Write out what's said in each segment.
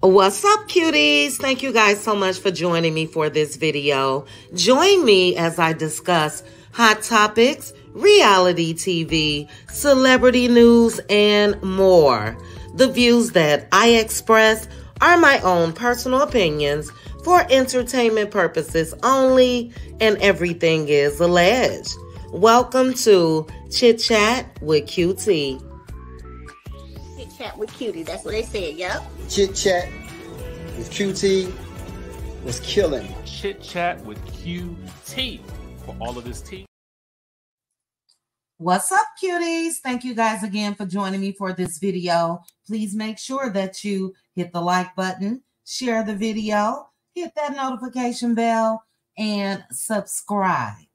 What's up, cuties? Thank you guys so much for joining me for this video. Join me as I discuss hot topics, reality TV, celebrity news, and more. The views that I express are my own personal opinions for entertainment purposes only, and everything is alleged. Welcome to Chit Chat with QT. Chit Chat with Cutie, that's what they said, yep. Chit Chat with QT was killing. Chit Chat with QT for all of this tea. What's up, cuties? Thank you guys again for joining me for this video. Please make sure that you hit the like button, share the video, hit that notification bell, and subscribe.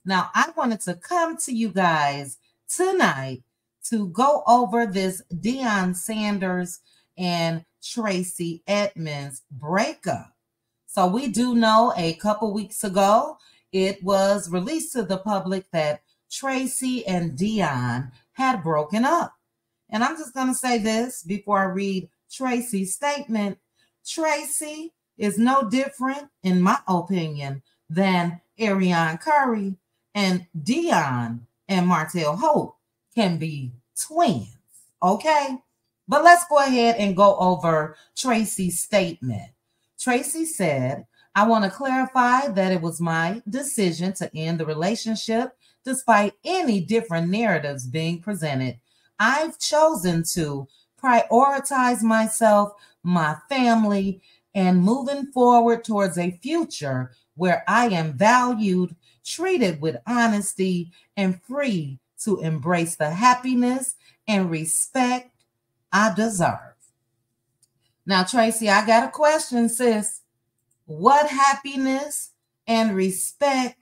Now, I wanted to come to you guys tonight to go over this Deion Sanders and Tracey Edmonds breakup. So we do know a couple weeks ago, it was released to the public that Tracey and Deion had broken up. And I'm just going to say this before I read Tracey's statement. Tracey is no different, in my opinion, than Ariana Curry, and Deion and Martell Hope can be twins, okay? But let's go ahead and go over Tracey's statement. Tracey said, I want to clarify that it was my decision to end the relationship despite any different narratives being presented. I've chosen to prioritize myself, my family, and moving forward towards a future where I am valued, treated with honesty, and free to embrace the happiness and respect I deserve. Now, Tracey, I got a question, sis. What happiness and respect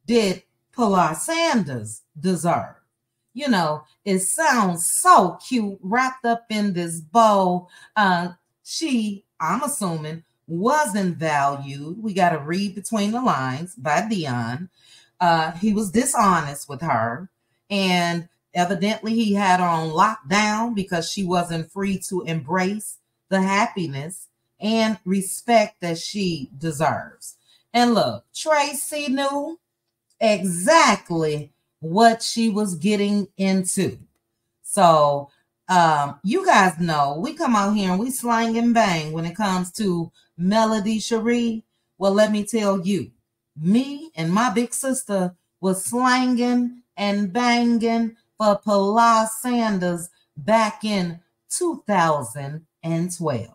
did Pilar Sanders deserve? You know, it sounds so cute, wrapped up in this bow. She, I'm assuming, wasn't valued. We got to read between the lines by Deion. He was dishonest with her, and evidently he had her on lockdown because she wasn't free to embrace the happiness and respect that she deserves. And look, Tracey knew exactly what she was getting into. So you guys know we come out here and we slang and bang when it comes to Melody Cherie. Well, let me tell you, me and my big sister was slanging and banging for Pilar Sanders back in 2012.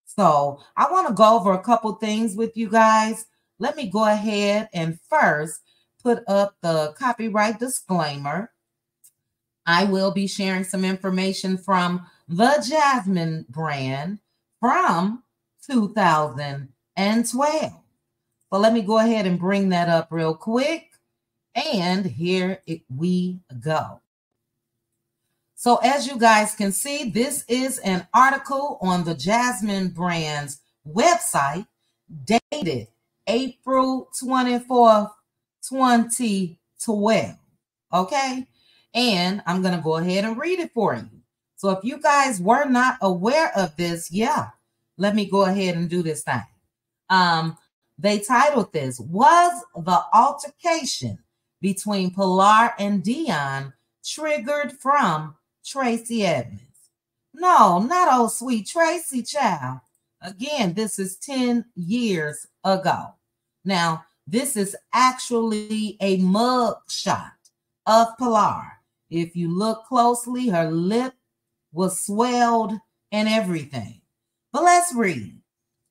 So I want to go over a couple things with you guys. Let me go ahead and first put up the copyright disclaimer. I will be sharing some information from the Jasmine brand from 2012. But let me go ahead and bring that up real quick. And here we go. So as you guys can see, this is an article on the Jasmine brand's website dated April 24th, 2012. Okay? And I'm going to go ahead and read it for you. So if you guys were not aware of this, let me go ahead and do this thing. They titled this, Was the Altercation Between Pilar and Deion Triggered from Tracey Edmonds? No, not old sweet Tracey, child. Again, this is 10 years ago. Now, this is actually a mug shot of Pilar. If you look closely, her lip was swelled and everything. But let's read.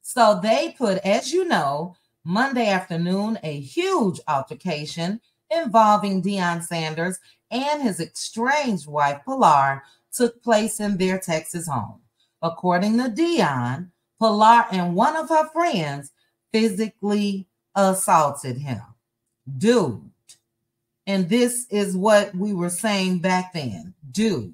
So they put, as you know, Monday afternoon, a huge altercation involving Deion Sanders and his estranged wife, Pilar, took place in their Texas home. According to Deion, Pilar and one of her friends physically assaulted him. Dude. And this is what we were saying back then. Dude,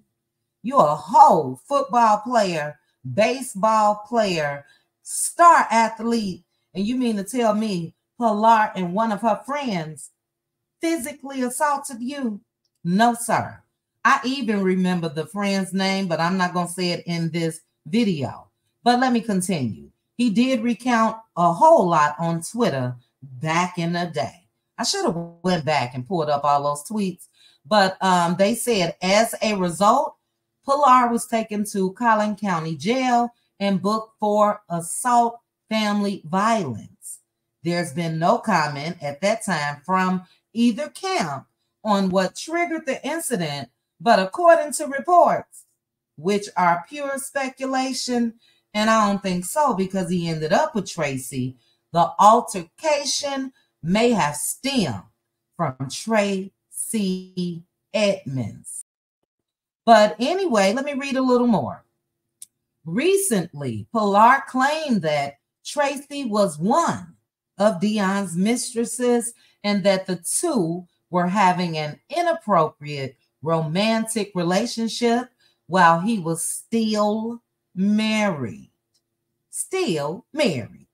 you're a whole football player, baseball player, star athlete, and you mean to tell me Pilar and one of her friends physically assaulted you? No, sir. I even remember the friend's name, but I'm not going to say it in this video. But let me continue. He did recount a whole lot on Twitter back in the day. I should have went back and pulled up all those tweets. But they said, as a result, Pilar was taken to Collin County Jail and booked for assault family violence. There's been no comment at that time from either camp on what triggered the incident, but according to reports, which are pure speculation, and I don't think so because he ended up with Tracey, the altercation may have stemmed from Tracey Edmonds. But anyway, let me read a little more. Recently, Pilar claimed that Tracey was one of Deion's mistresses and that the two were having an inappropriate romantic relationship while he was still married. Still married.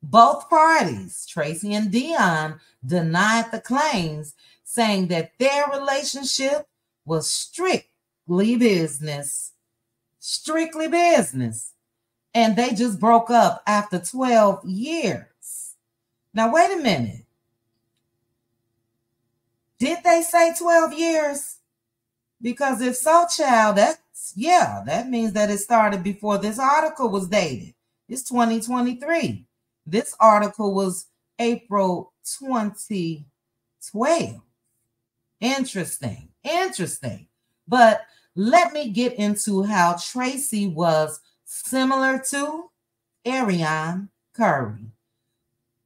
Both parties, Tracey and Deion, denied the claims, saying that their relationship was strictly business. Strictly business. And they just broke up after 12 years. Now, wait a minute. Did they say 12 years? Because if so, child, that means that it started before this article was dated. It's 2023. This article was April 2012. Interesting. But let me get into how Tracey was similar to Ariane Curry.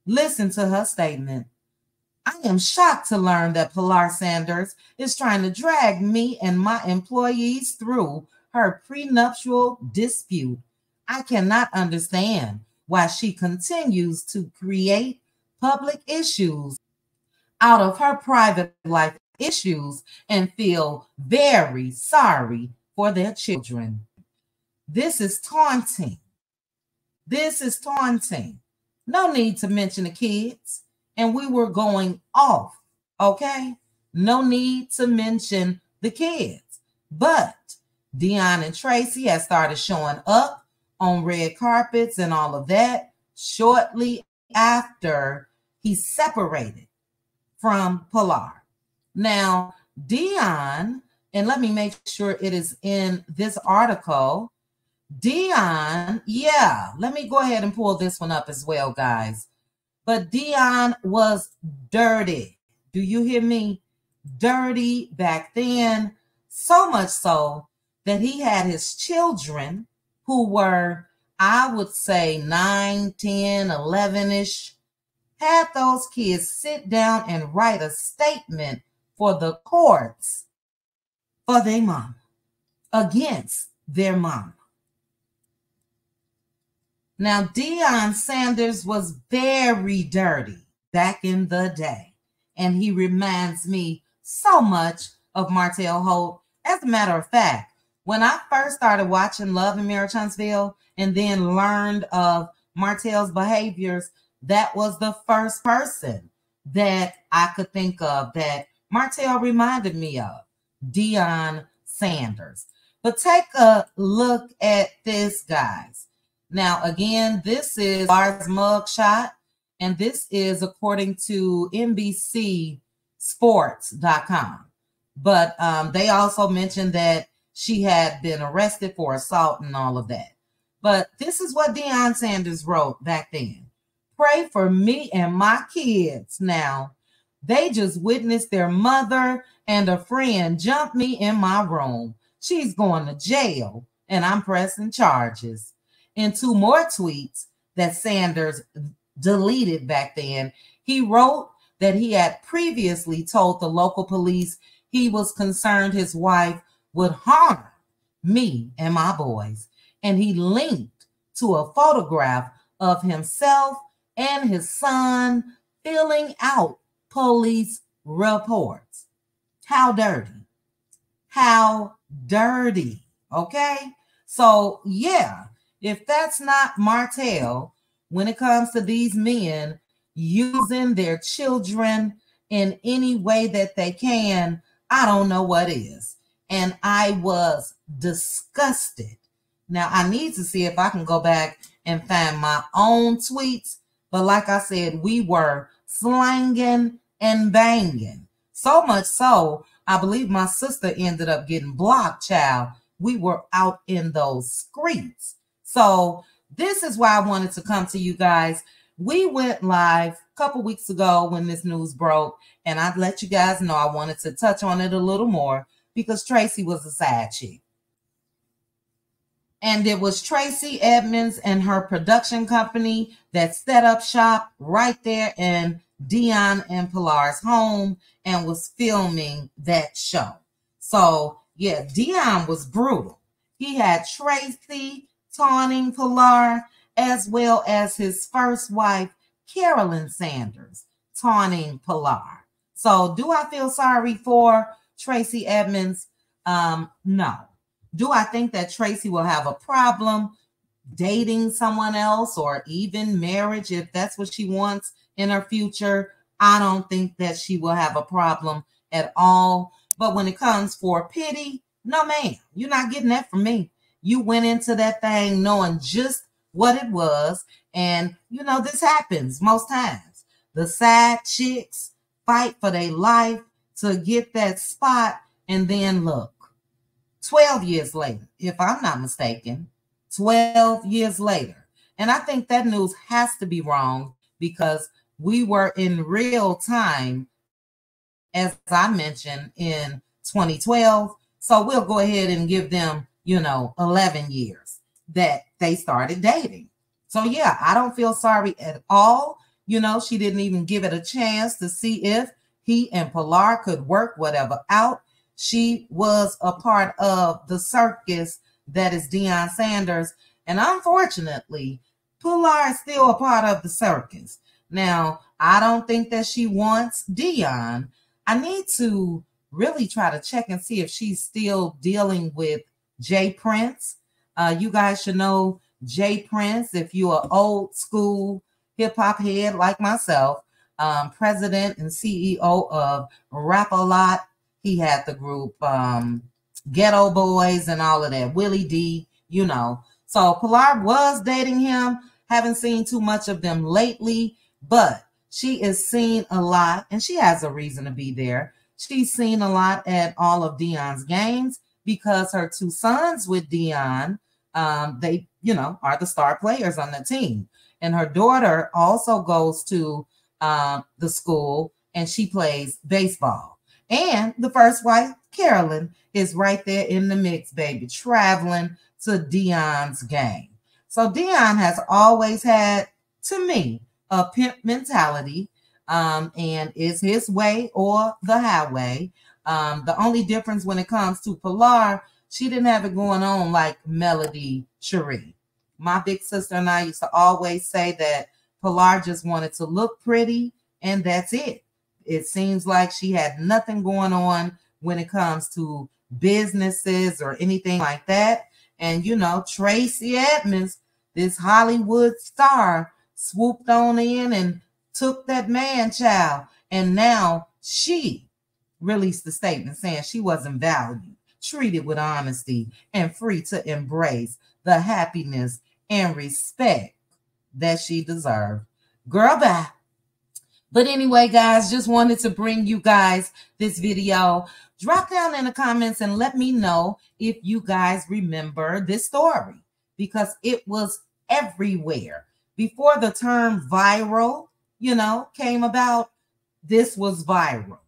Listen to her statement. I am shocked to learn that Pilar Sanders is trying to drag me and my employees through her prenuptial dispute. I cannot understand why she continues to create public issues out of her private life issues and feel very sorry for their children. This is taunting. No need to mention the kids. And we were going off, okay? No need to mention the kids. But Deion and Tracey had started showing up on red carpets and all of that shortly after he separated from Pilar. Now, Deion, and let me make sure it is in this article. Deion, let me go ahead and pull this one up as well, guys. But Deion was dirty. Do you hear me? Dirty back then. So much so that he had his children who were, I would say, 9, 10, 11-ish, had those kids sit down and write a statement for the courts for their mom, against their mom. Now, Deion Sanders was very dirty back in the day, and he reminds me so much of Martell Holt. As a matter of fact, when I first started watching Love and Marriage Huntsville and then learned of Martell's behaviors, that was the first person that I could think of that Martell reminded me of, Deion Sanders. But take a look at this, guys. Now, again, this is Pilar's mugshot, and this is according to NBCSports.com. But they also mentioned that she had been arrested for assault and all of that. But this is what Deion Sanders wrote back then. Pray for me and my kids. Now, they just witnessed their mother and a friend jump me in my room. She's going to jail, and I'm pressing charges. In 2 more tweets that Sanders deleted back then, he wrote that he had previously told the local police he was concerned his wife would harm me and my boys. And he linked to a photograph of himself and his son filling out police reports. How dirty. How dirty. Okay? So, yeah. If that's not Martell, when it comes to these men using their children in any way that they can, I don't know what is. And I was disgusted Now, I need to see if I can go back and find my own tweets. But like I said, we were slanging and banging. So much so, I believe my sister ended up getting blocked, child. We were out in those streets. So this is why I wanted to come to you guys. We went live a couple weeks ago when this news broke, and I'd let you guys know I wanted to touch on it a little more because Tracey was a side chick. And it was Tracey Edmonds and her production company that set up shop right there in Deion and Pilar's home and was filming that show. So, yeah, Deion was brutal. He had Tracey taunting Pilar as well as his first wife, Carolyn Sanders, taunting Pilar. So, do I feel sorry for Tracey Edmonds? No. Do I think that Tracey will have a problem dating someone else or even marriage if that's what she wants in her future? I don't think that she will have a problem at all. But when it comes for pity, no, ma'am, you're not getting that from me. You went into that thing knowing just what it was. And, you know, this happens most times. The side chicks fight for their life to get that spot. And then look. 12 years later, if I'm not mistaken, 12 years later. And I think that news has to be wrong because we were in real time, as I mentioned, in 2012. So we'll go ahead and give them, 11 years that they started dating. So yeah, I don't feel sorry at all. She didn't even give it a chance to see if he and Pilar could work whatever out. She was a part of the circus that is Deion Sanders. And unfortunately, Pilar is still a part of the circus. Now, I don't think that she wants Deion. I need to really try to check and see if she's still dealing with Jay Prince. You guys should know Jay Prince if you're an old school hip hop head like myself, president and CEO of Rap-A-Lot. He had the group Ghetto Boys and all of that. Willie D, So Pilar was dating him. Haven't seen too much of them lately, but she is seen a lot, and she has a reason to be there. She's seen a lot at all of Deion's games because her two sons with Deion, they, are the star players on the team. And her daughter also goes to the school, and she plays baseball. And the first wife, Carolyn, is right there in the mix, baby, traveling to Deion's game. So Deion has always had, to me, a pimp mentality, and is his way or the highway. The only difference when it comes to Pilar, she didn't have it going on like Melody Cherie. My big sister and I used to always say that Pilar just wanted to look pretty, and that's it. It seems like she had nothing going on when it comes to businesses or anything like that. And, Tracey Edmonds, this Hollywood star, swooped on in and took that man child. And now she released a statement saying she wasn't valued, treated with honesty, and free to embrace the happiness and respect that she deserved. Girl, bye. But anyway, guys, just wanted to bring you guys this video. Drop down in the comments and let me know if you guys remember this story because it was everywhere. Before the term viral, came about, this was viral.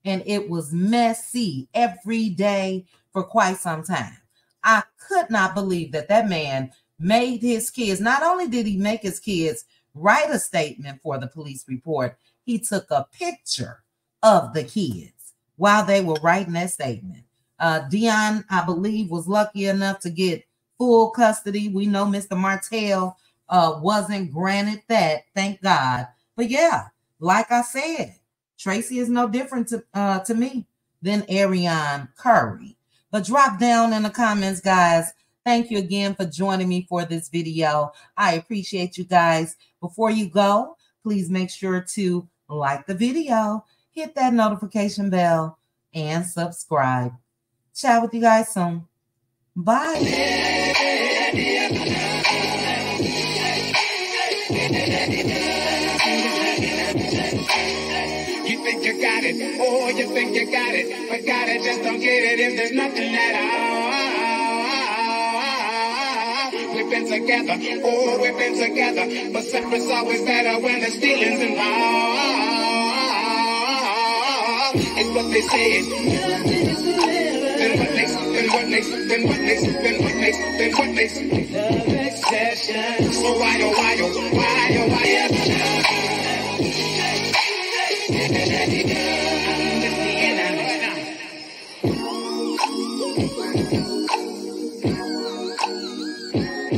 And it was messy every day for quite some time. I could not believe that man made his kids. Not only did he make his kids write a statement for the police report, he took a picture of the kids while they were writing that statement. Deion, I believe, was lucky enough to get full custody. We know Mr. Martell wasn't granted that, thank God. But yeah, like I said, Tracey is no different to me than Ariane Curry. But drop down in the comments, guys. Thank you again for joining me for this video. I appreciate you guys. Before you go, please make sure to like the video, hit that notification bell, and subscribe. Chat with you guys soon. Bye. You think you got it, oh, you think you got it, but got it, just don't get it if there's nothing at all. We've been together, oh, we've been together, but separate's always better when there's feelings involved. It's what they say. Then what makes love exception? So why, oh, why, oh, why, oh, why, oh,